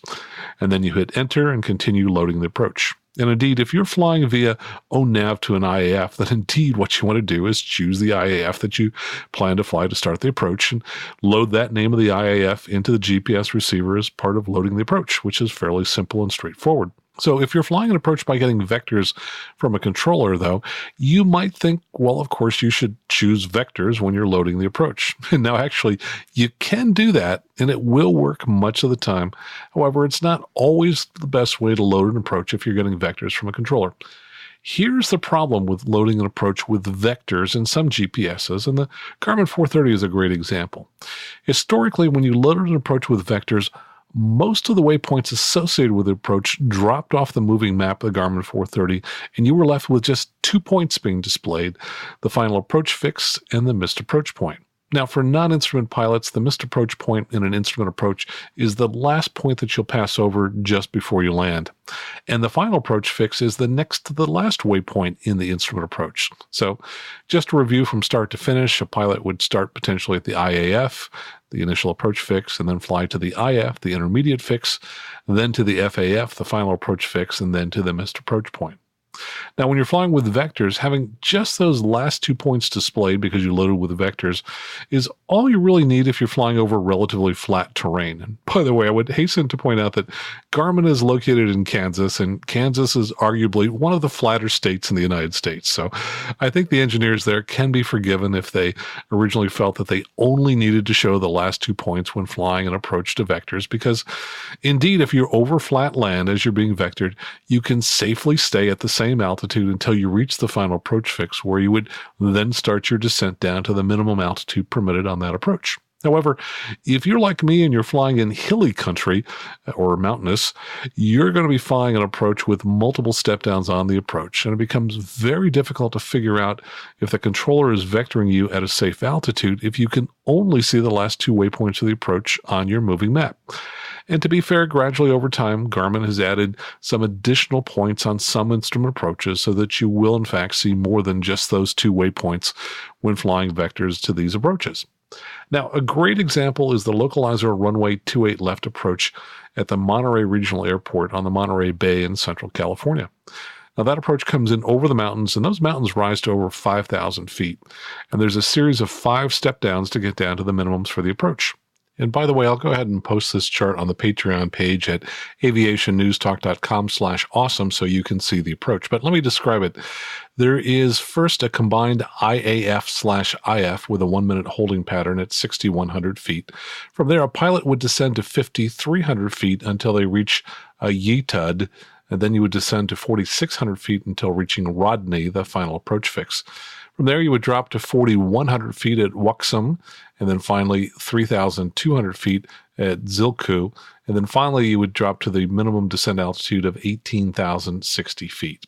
and then you hit enter and continue loading the approach. And indeed, if you're flying via ONAV to an IAF, then indeed what you want to do is choose the IAF that you plan to fly to start the approach and load that name of the IAF into the GPS receiver as part of loading the approach, which is fairly simple and straightforward. So if you're flying an approach by getting vectors from a controller, though, you might think, well, of course, you should choose vectors when you're loading the approach. Now, actually, you can do that, and it will work much of the time. However, it's not always the best way to load an approach if you're getting vectors from a controller. Here's the problem with loading an approach with vectors in some GPSs, and the Garmin 430 is a great example. Historically, when you loaded an approach with vectors, most of the waypoints associated with the approach dropped off the moving map of the Garmin 430, and you were left with just 2 points being displayed, the final approach fix and the missed approach point. Now, for non-instrument pilots, the missed approach point in an instrument approach is the last point that you'll pass over just before you land. And the final approach fix is the next to the last waypoint in the instrument approach. So just to review from start to finish, a pilot would start potentially at the IAF, the initial approach fix, and then fly to the IF, the intermediate fix, then to the FAF, the final approach fix, and then to the missed approach point. Now, when you're flying with vectors, having just those last 2 points displayed because you loaded with vectors is all you really need if you're flying over relatively flat terrain. And by the way, I would hasten to point out that Garmin is located in Kansas, and Kansas is arguably one of the flatter states in the United States. So I think the engineers there can be forgiven if they originally felt that they only needed to show the last 2 points when flying an approach to vectors, because indeed, if you're over flat land as you're being vectored, you can safely stay at the same altitude until you reach the final approach fix, where you would then start your descent down to the minimum altitude permitted on that approach. However, if you're like me and you're flying in hilly country or mountainous, you're going to be flying an approach with multiple step downs on the approach, and it becomes very difficult to figure out if the controller is vectoring you at a safe altitude if you can only see the last 2 waypoints of the approach on your moving map. And to be fair, gradually over time, Garmin has added some additional points on some instrument approaches so that you will in fact see more than just those 2 waypoints when flying vectors to these approaches. Now, a great example is the Localizer runway 28 left approach at the Monterey Regional Airport on the Monterey Bay in Central California. Now, that approach comes in over the mountains, and those mountains rise to over 5,000 feet. And there's a series of 5 step downs to get down to the minimums for the approach. And by the way, I'll go ahead and post this chart on the Patreon page at aviationnewstalk.com/awesome so you can see the approach. But let me describe it. There is first a combined IAF/IF with a 1-minute holding pattern at 6,100 feet. From there, a pilot would descend to 5,300 feet until they reach a YTUD, and then you would descend to 4,600 feet until reaching Rodney, the final approach fix. From there, you would drop to 4,100 feet at Whisman, and then finally 3,200 feet at Zilku, and then finally you would drop to the minimum descent altitude of 18,060 feet.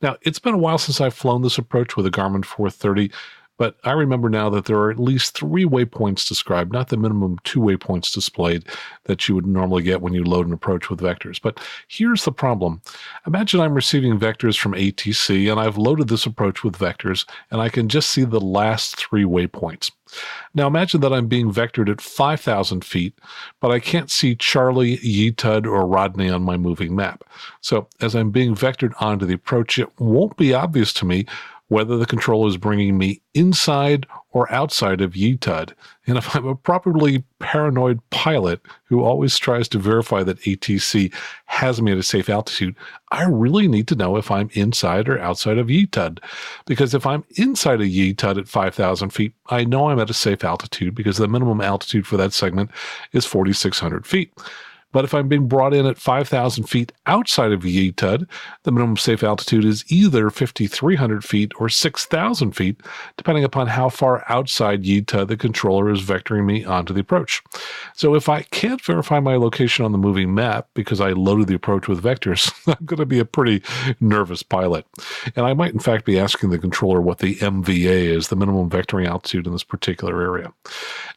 Now, it's been a while since I've flown this approach with a Garmin 430, but I remember now that there are at least 3 waypoints described, not the minimum 2 waypoints displayed that you would normally get when you load an approach with vectors. But here's the problem. Imagine I'm receiving vectors from ATC, and I've loaded this approach with vectors, and I can just see the last 3 waypoints. Now imagine that I'm being vectored at 5,000 feet, but I can't see Charlie, YTUD, or Rodney on my moving map. So as I'm being vectored onto the approach, it won't be obvious to me whether the controller is bringing me inside or outside of YTUD. And if I'm a properly paranoid pilot who always tries to verify that ATC has me at a safe altitude, I really need to know if I'm inside or outside of YTUD. Because if I'm inside of YTUD at 5,000 feet, I know I'm at a safe altitude because the minimum altitude for that segment is 4,600 feet. But if I'm being brought in at 5,000 feet outside of YTUD, the minimum safe altitude is either 5,300 feet or 6,000 feet, depending upon how far outside YTUD the controller is vectoring me onto the approach. So if I can't verify my location on the moving map because I loaded the approach with vectors, I'm going to be a pretty nervous pilot. And I might in fact be asking the controller what the MVA is, the minimum vectoring altitude in this particular area.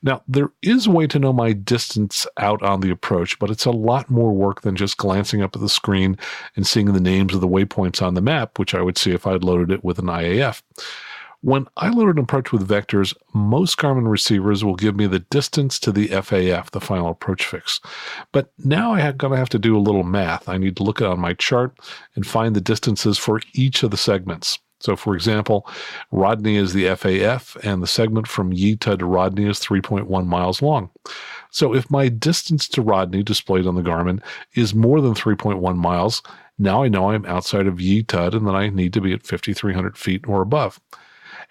Now, there is a way to know my distance out on the approach, but it's a lot more work than just glancing up at the screen and seeing the names of the waypoints on the map, which I would see if I had loaded it with an IAF. When I load an approach with vectors, most Garmin receivers will give me the distance to the FAF, the final approach fix. But now I'm going to have to do a little math. I need to look on my chart and find the distances for each of the segments. So, for example, Rodney is the FAF, and the segment from YTUD to Rodney is 3.1 miles long. So if my distance to Rodney displayed on the Garmin is more than 3.1 miles, now I know I'm outside of YTUD and that I need to be at 5,300 feet or above.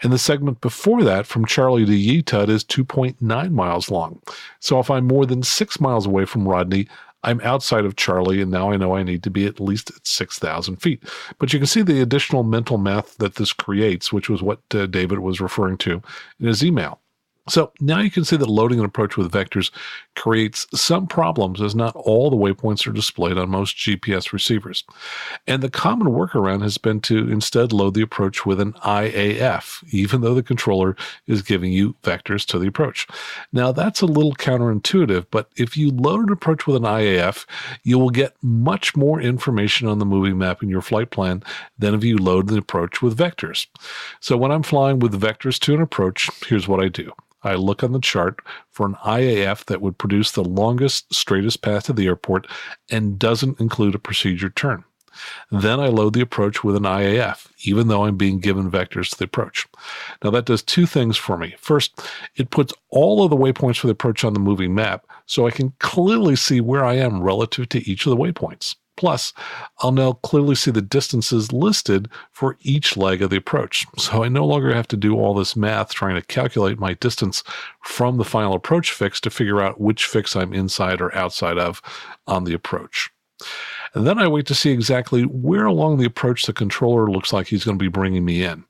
And the segment before that, from Charlie to YTUD, is 2.9 miles long. So if I'm more than 6 miles away from Rodney, I'm outside of Charlie, and now I know I need to be at least at 6,000 feet. But you can see the additional mental math that this creates, which was what David was referring to in his email. So now you can see that loading an approach with vectors creates some problems, as not all the waypoints are displayed on most GPS receivers. And the common workaround has been to instead load the approach with an IAF, even though the controller is giving you vectors to the approach. Now that's a little counterintuitive, but if you load an approach with an IAF, you will get much more information on the moving map in your flight plan than if you load the approach with vectors. So when I'm flying with vectors to an approach, here's what I do. I look on the chart for an IAF that would produce the longest, straightest path to the airport and doesn't include a procedure turn. Then I load the approach with an IAF, even though I'm being given vectors to the approach. Now that does two things for me. First, it puts all of the waypoints for the approach on the moving map, so I can clearly see where I am relative to each of the waypoints. Plus, I'll now clearly see the distances listed for each leg of the approach, so I no longer have to do all this math trying to calculate my distance from the final approach fix to figure out which fix I'm inside or outside of on the approach. And then I wait to see exactly where along the approach the controller looks like he's going to be bringing me in.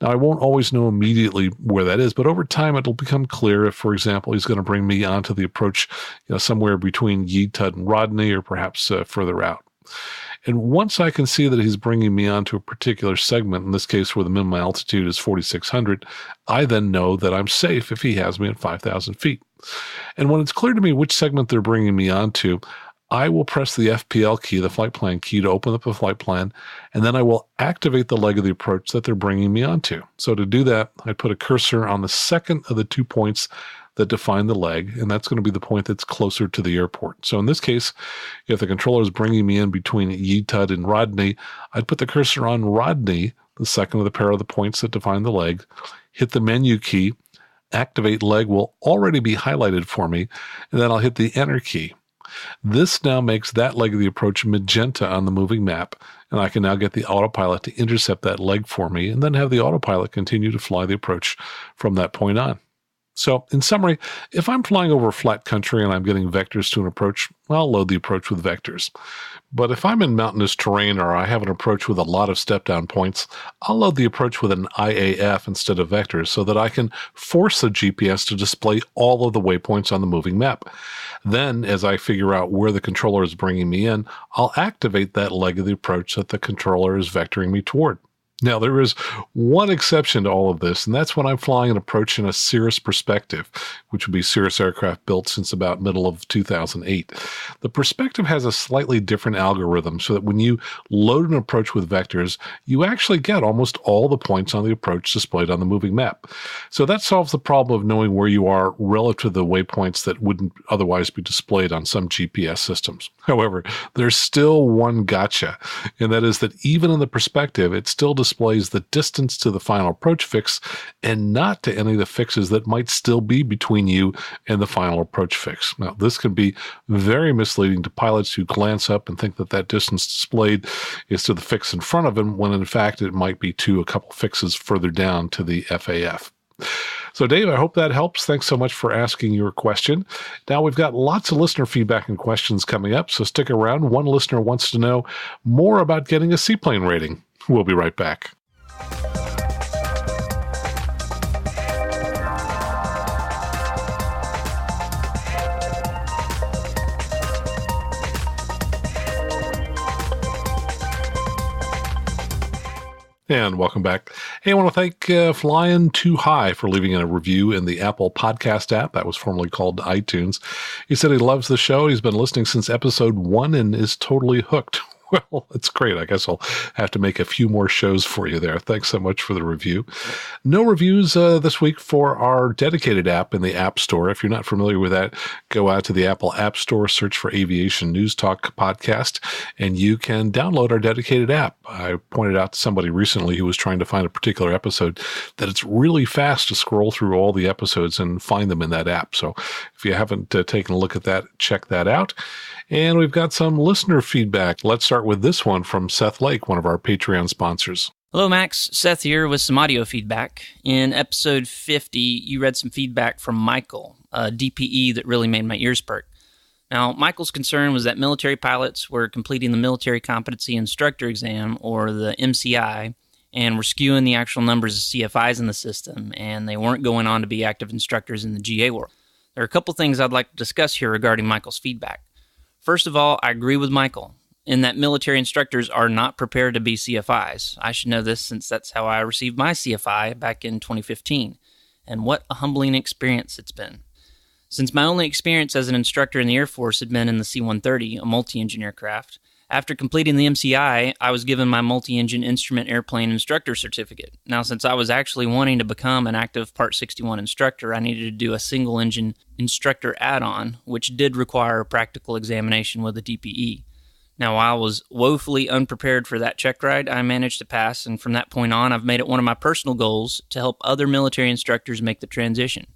Now, I won't always know immediately where that is, but over time it'll become clear if, for example, he's going to bring me onto the approach somewhere between Yeetud and Rodney or perhaps further out. And once I can see that he's bringing me onto a particular segment, in this case where the minimum altitude is 4,600, I then know that I'm safe if he has me at 5,000 feet. And when it's clear to me which segment they're bringing me onto, I will press the FPL key, the flight plan key, to open up a flight plan, and then I will activate the leg of the approach that they're bringing me onto. So to do that, I put a cursor on the second of the 2 points that define the leg, and that's going to be the point that's closer to the airport. So in this case, if the controller is bringing me in between Yeetud and Rodney, I'd put the cursor on Rodney, the second of the pair of the points that define the leg, hit the menu key, activate leg will already be highlighted for me, and then I'll hit the enter key. This now makes that leg of the approach magenta on the moving map, and I can now get the autopilot to intercept that leg for me and then have the autopilot continue to fly the approach from that point on. So, in summary, if I'm flying over flat country and I'm getting vectors to an approach, I'll load the approach with vectors. But if I'm in mountainous terrain or I have an approach with a lot of step-down points, I'll load the approach with an IAF instead of vectors so that I can force the GPS to display all of the waypoints on the moving map. Then, as I figure out where the controller is bringing me in, I'll activate that leg of the approach that the controller is vectoring me toward. Now, there is one exception to all of this, and that's when I'm flying an approach in a Cirrus perspective, which would be Cirrus aircraft built since about middle of 2008. The perspective has a slightly different algorithm so that when you load an approach with vectors, you actually get almost all the points on the approach displayed on the moving map. So that solves the problem of knowing where you are relative to the waypoints that wouldn't otherwise be displayed on some GPS systems. However, there's still one gotcha, and that is that even in the perspective, it still displays the distance to the final approach fix and not to any of the fixes that might still be between you and the final approach fix. Now, this can be very misleading to pilots who glance up and think that that distance displayed is to the fix in front of them, when in fact it might be to a couple fixes further down to the FAF. So, Dave, I hope that helps. Thanks so much for asking your question. Now, we've got lots of listener feedback and questions coming up, so stick around. One listener wants to know more about getting a seaplane rating. We'll be right back. And welcome back. Hey, I want to thank Flying Too High for leaving a review in the Apple Podcast app. That was formerly called iTunes. He said he loves the show. He's been listening since episode 1 and is totally hooked. Well, that's great. I guess I'll have to make a few more shows for you there. Thanks so much for the review. No reviews this week for our dedicated app in the App Store. If you're not familiar with that, go out to the Apple App Store, search for Aviation News Talk Podcast, and you can download our dedicated app. I pointed out to somebody recently who was trying to find a particular episode that it's really fast to scroll through all the episodes and find them in that app. So if you haven't taken a look at that, check that out. And we've got some listener feedback. Let's start with this one from Seth Lake, one of our Patreon sponsors. Hello, Max. Seth here with some audio feedback. In episode 50, you read some feedback from Michael, a DPE that really made my ears perk. Now, Michael's concern was that military pilots were completing the Military Competency Instructor Exam, or the MCI, and were skewing the actual numbers of CFIs in the system, and they weren't going on to be active instructors in the GA world. There are a couple things I'd like to discuss here regarding Michael's feedback. First of all, I agree with Michael in that military instructors are not prepared to be CFIs. I should know this since that's how I received my CFI back in 2015. And what a humbling experience it's been. Since my only experience as an instructor in the Air Force had been in the C-130, a multi-engine aircraft, after completing the MCI, I was given my multi-engine instrument airplane instructor certificate. Now, since I was actually wanting to become an active Part 61 instructor, I needed to do a single-engine instructor add-on, which did require a practical examination with a DPE. Now, while I was woefully unprepared for that check ride, I managed to pass, and from that point on, I've made it one of my personal goals to help other military instructors make the transition.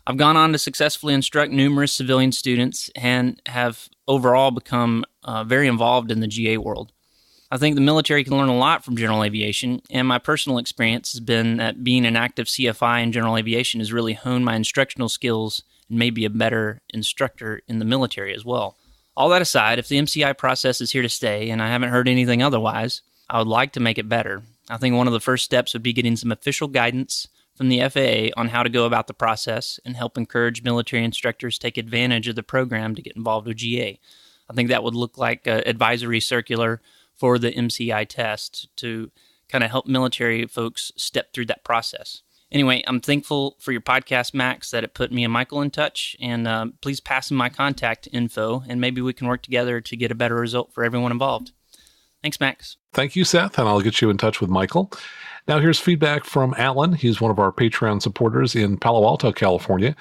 I've gone on to successfully instruct numerous civilian students and have overall become very involved in the GA world. I think the military can learn a lot from general aviation, and my personal experience has been that being an active CFI in general aviation has really honed my instructional skills and made me a better instructor in the military as well. All that aside, if the MCI process is here to stay, and I haven't heard anything otherwise, I would like to make it better. I think one of the first steps would be getting some official guidance from the FAA on how to go about the process and help encourage military instructors to take advantage of the program to get involved with GA. I think that would look like an advisory circular for the MCI test to kind of help military folks step through that process. Anyway, I'm thankful for your podcast, Max, that it put me and Michael in touch, and please pass him my contact info, and maybe we can work together to get a better result for everyone involved. Thanks, Max. Thank you, Seth, and I'll get you in touch with Michael. Now here's feedback from Alan. He's one of our Patreon supporters in Palo Alto, California.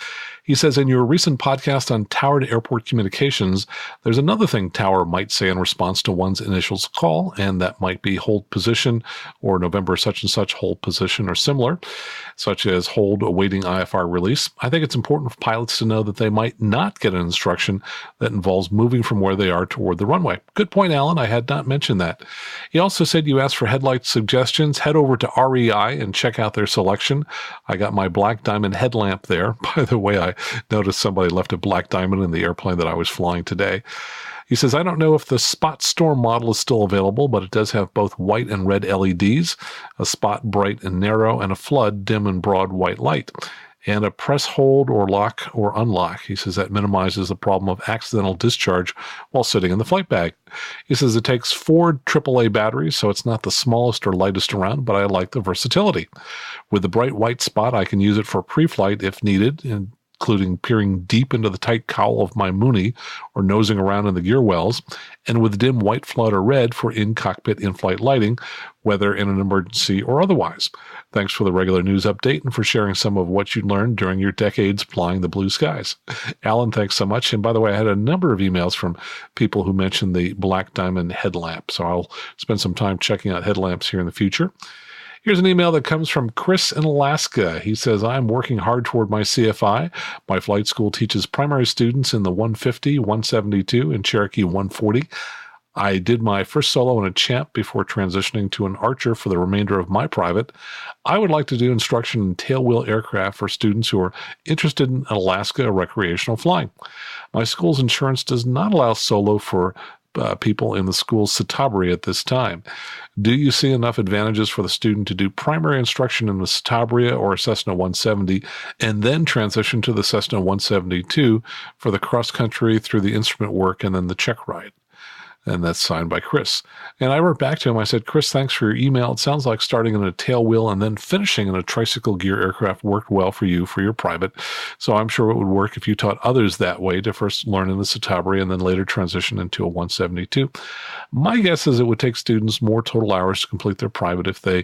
He says, in your recent podcast on tower-to-airport communications, there's another thing tower might say in response to one's initial call, and that might be hold position or November such-and-such hold position or similar, such as hold awaiting IFR release. I think it's important for pilots to know that they might not get an instruction that involves moving from where they are toward the runway. Good point, Alan. I had not mentioned that. He also said you asked for headlight suggestions. Head over to REI and check out their selection. I got my black diamond headlamp there. By the way, I noticed somebody left a black diamond in the airplane that I was flying today. He says, I don't know if the Spot Storm model is still available, but it does have both white and red LEDs, a spot bright and narrow, and a flood dim and broad white light, and a press hold or lock or unlock. He says that minimizes the problem of accidental discharge while sitting in the flight bag. He says it takes 4 AAA batteries, so it's not the smallest or lightest around, but I like the versatility. With the bright white spot, I can use it for pre-flight if needed, including peering deep into the tight cowl of my Mooney or nosing around in the gear wells, and with dim white flood or red for in-cockpit in-flight lighting, whether in an emergency or otherwise. Thanks for the regular news update and for sharing some of what you learned during your decades flying the blue skies. Alan, thanks so much. And by the way, I had a number of emails from people who mentioned the black diamond headlamp, so I'll spend some time checking out headlamps here in the future. Here's an email that comes from Chris in Alaska. He says, I'm working hard toward my CFI. My flight school teaches primary students in the 150, 172, and Cherokee 140. I did my first solo in a Champ before transitioning to an Archer for the remainder of my private. I would like to do instruction in tailwheel aircraft for students who are interested in Alaska recreational flying. My school's insurance does not allow solo for people in the school's Citabria at this time. Do you see enough advantages for the student to do primary instruction in the Citabria or Cessna 170 and then transition to the Cessna 172 for the cross-country through the instrument work and then the check ride? And that's signed by Chris. And I wrote back to him. I said, Chris, thanks for your email. It sounds like starting in a tailwheel and then finishing in a tricycle gear aircraft worked well for you for your private. So I'm sure it would work if you taught others that way to first learn in the Citabria and then later transition into a 172. My guess is it would take students more total hours to complete their private if they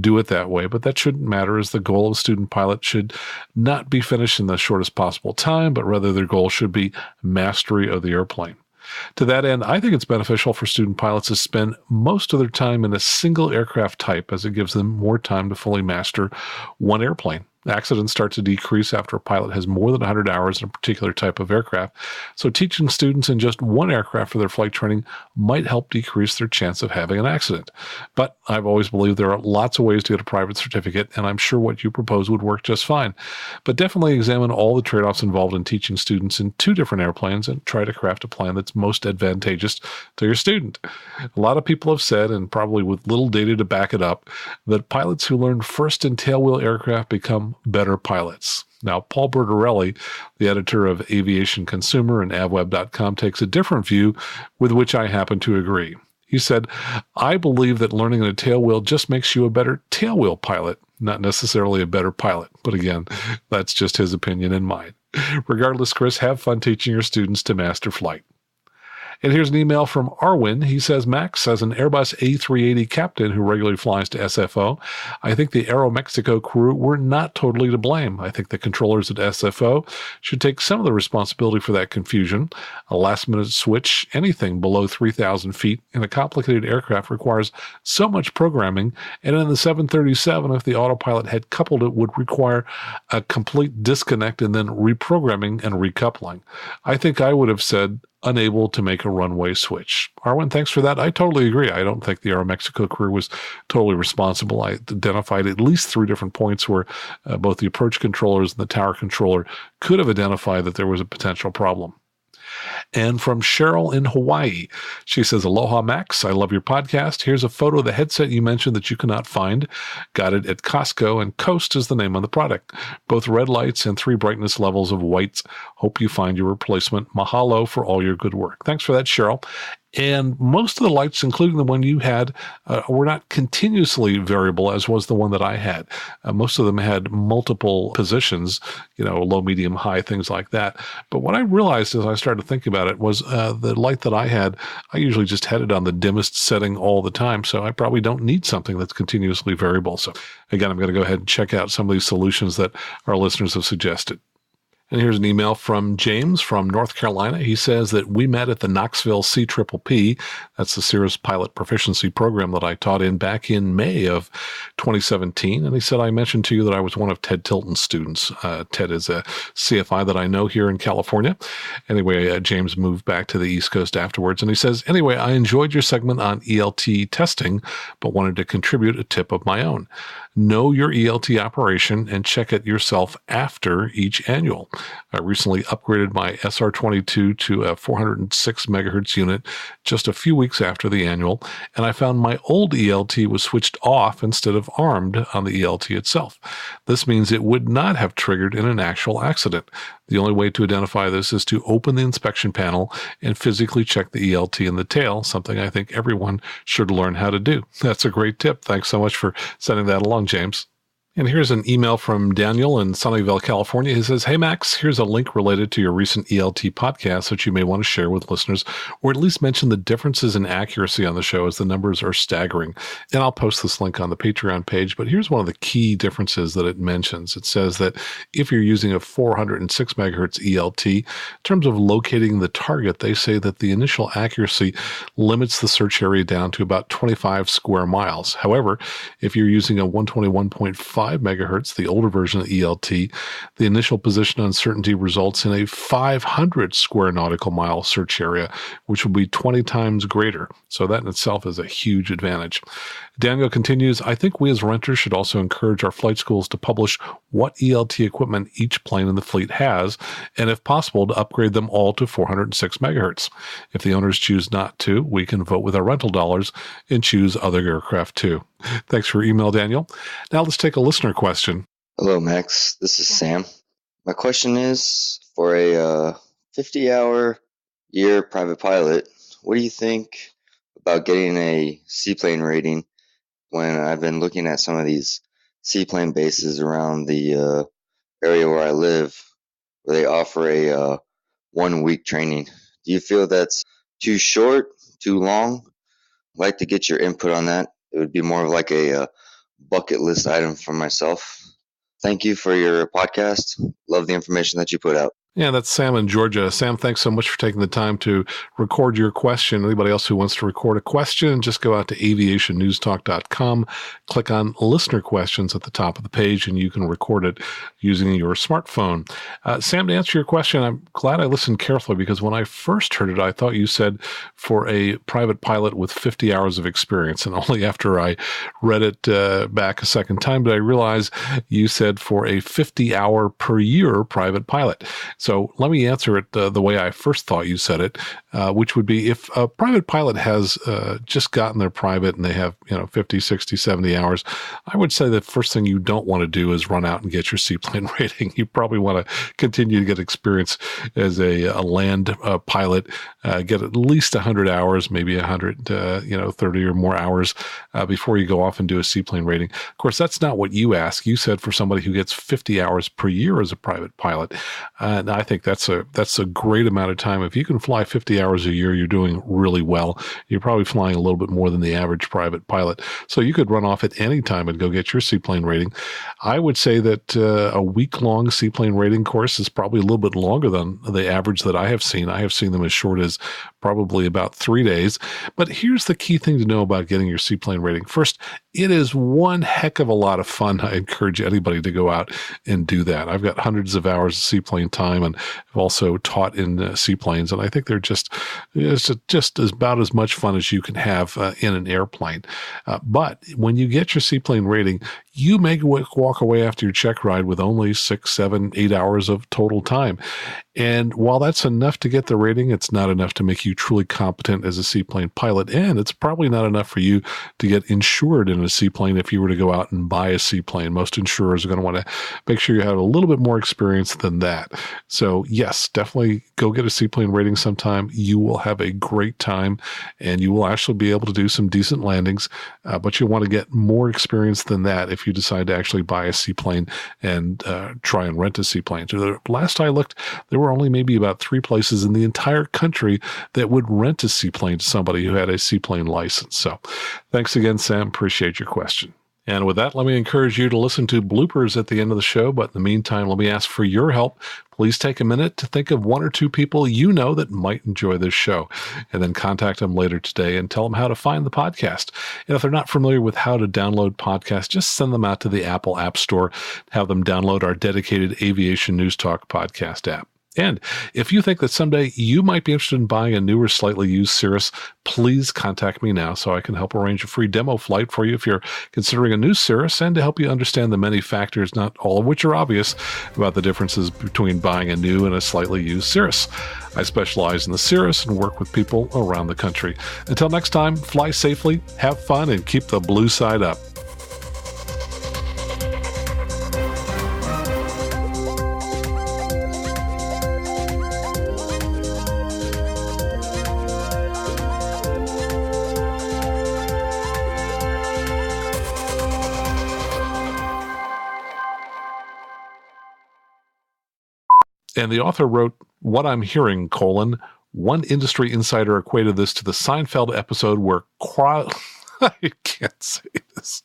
do it that way, but that shouldn't matter, as the goal of a student pilot should not be finished in the shortest possible time, but rather their goal should be mastery of the airplane. To that end, I think it's beneficial for student pilots to spend most of their time in a single aircraft type, as it gives them more time to fully master one airplane. Accidents start to decrease after a pilot has more than 100 hours in a particular type of aircraft, so teaching students in just one aircraft for their flight training might help decrease their chance of having an accident. But I've always believed there are lots of ways to get a private certificate, and I'm sure what you propose would work just fine. But definitely examine all the trade-offs involved in teaching students in 2 different airplanes and try to craft a plan that's most advantageous to your student. A lot of people have said, and probably with little data to back it up, that pilots who learn first in tailwheel aircraft become better pilots. Now, Paul Bertorelli, the editor of Aviation Consumer and avweb.com, takes a different view with which I happen to agree. He said, I believe that learning in a tailwheel just makes you a better tailwheel pilot, not necessarily a better pilot. But again, that's just his opinion and mine. Regardless, Chris, have fun teaching your students to master flight. And here's an email from Arwin. He says, Max, as an Airbus A380 captain who regularly flies to SFO, I think the Aeromexico crew were not totally to blame. I think the controllers at SFO should take some of the responsibility for that confusion. A last-minute switch, anything below 3,000 feet in a complicated aircraft requires so much programming, and in the 737, if the autopilot had coupled it, would require a complete disconnect and then reprogramming and recoupling. I think I would have said unable to make a runway switch. Arwen, thanks for that. I totally agree. I don't think the Aeromexico crew was totally responsible. I identified at least 3 different points where both the approach controllers and the tower controller could have identified that there was a potential problem. And from Cheryl in Hawaii, she says, Aloha Max, I love your podcast. Here's a photo of the headset you mentioned that you cannot find. Got it at Costco, and Coast is the name of the product. Both red lights and 3 brightness levels of whites. Hope you find your replacement. Mahalo for all your good work. Thanks for that, Cheryl. And most of the lights, including the one you had, were not continuously variable, as was the one that I had. Most of them had multiple positions, low, medium, high, things like that. But what I realized as I started to think about it was the light that I had, I usually just had it on the dimmest setting all the time. So I probably don't need something that's continuously variable. So again, I'm going to go ahead and check out some of these solutions that our listeners have suggested. And here's an email from James from North Carolina. He says that we met at the Knoxville CPPP. That's the Cirrus Pilot Proficiency Program that I taught in back in May of 2017. And he said, I mentioned to you that I was one of Ted Tilton's students. Ted is a CFI that I know here in California. Anyway, James moved back to the East Coast afterwards. And he says, anyway, I enjoyed your segment on ELT testing, but wanted to contribute a tip of my own. Know your ELT operation and check it yourself after each annual. I recently upgraded my SR22 to a 406 megahertz unit just a few weeks after the annual, and I found my old ELT was switched off instead of armed on the ELT itself. This means it would not have triggered in an actual accident. The only way to identify this is to open the inspection panel and physically check the ELT in the tail, something I think everyone should learn how to do. That's a great tip. Thanks so much for sending that along, James. And here's an email from Daniel in Sunnyvale, California. He says, hey, Max, here's a link related to your recent ELT podcast that you may want to share with listeners, or at least mention the differences in accuracy on the show as the numbers are staggering. And I'll post this link on the Patreon page, but here's one of the key differences that it mentions. It says that if you're using a 406 megahertz ELT, in terms of locating the target, they say that the initial accuracy limits the search area down to about 25 square miles. However, if you're using a 121.5 megahertz, the older version of ELT, the initial position uncertainty results in a 500 square nautical mile search area, which will be 20 times greater. So that in itself is a huge advantage. Daniel continues, I think we as renters should also encourage our flight schools to publish what ELT equipment each plane in the fleet has, and if possible, to upgrade them all to 406 megahertz. If the owners choose not to, we can vote with our rental dollars and choose other aircraft too. Thanks for your email, Daniel. Now let's take a listener question. Hello, Max. This is Sam. My question is, for a 50-hour-year private pilot, what do you think about getting a seaplane rating when I've been looking at some of these seaplane bases around the area where I live, where they offer a 1-week training? Do you feel that's too short, too long? I'd like to get your input on that. It would be more of like a bucket list item for myself. Thank you for your podcast. Love the information that you put out. Yeah, that's Sam in Georgia. Sam, thanks so much for taking the time to record your question. Anybody else who wants to record a question, just go out to aviationnewstalk.com, click on listener questions at the top of the page, and you can record it using your smartphone. Sam, to answer your question, I'm glad I listened carefully because when I first heard it, I thought you said for a private pilot with 50 hours of experience. And only after I read it back a second time did I realize you said for a 50-hour per year private pilot. So let me answer it the way I first thought you said it, which would be if a private pilot has just gotten their private and they have 50, 60, 70 hours, I would say the first thing you don't want to do is run out and get your seaplane rating. You probably want to continue to get experience as a land pilot, get at least 100 hours, maybe 130 or more hours before you go off and do a seaplane rating. Of course, that's not what you ask. You said for somebody who gets 50 hours per year as a private pilot. Now, I think that's a great amount of time. If you can fly 50 hours a year, you're doing really well. You're probably flying a little bit more than the average private pilot. So you could run off at any time and go get your seaplane rating. I would say that a week-long seaplane rating course is probably a little bit longer than the average that I have seen. I have seen them as short as probably about 3 days. But here's the key thing to know about getting your seaplane rating. First, it is one heck of a lot of fun. I encourage anybody to go out and do that. I've got hundreds of hours of seaplane time, and I've also taught in seaplanes, and I think they're just about as much fun as you can have in an airplane. But when you get your seaplane rating, you may walk away after your check ride with only 6, 7, 8 hours of total time. And while that's enough to get the rating, it's not enough to make you truly competent as a seaplane pilot. And it's probably not enough for you to get insured in a seaplane if you were to go out and buy a seaplane. Most insurers are going to want to make sure you have a little bit more experience than that. So yes, definitely go get a seaplane rating sometime. You will have a great time, and you will actually be able to do some decent landings. But you'll want to get more experience than that if you decide to actually buy a seaplane and try and rent a seaplane. So the last I looked, there were only maybe about 3 places in the entire country that would rent a seaplane to somebody who had a seaplane license. So thanks again, Sam. Appreciate your question. And with that, let me encourage you to listen to bloopers at the end of the show. But in the meantime, let me ask for your help. Please take a minute to think of 1 or 2 people you know that might enjoy this show, and then contact them later today and tell them how to find the podcast. And if they're not familiar with how to download podcasts, just send them out to the Apple App Store, have them download our dedicated Aviation News Talk podcast app. And if you think that someday you might be interested in buying a new or slightly used Cirrus, please contact me now so I can help arrange a free demo flight for you if you're considering a new Cirrus, and to help you understand the many factors, not all of which are obvious, about the differences between buying a new and a slightly used Cirrus. I specialize in the Cirrus and work with people around the country. Until next time, fly safely, have fun, and keep the blue side up. And the author wrote, "What I'm hearing, one industry insider equated this to the Seinfeld episode where I can't say this.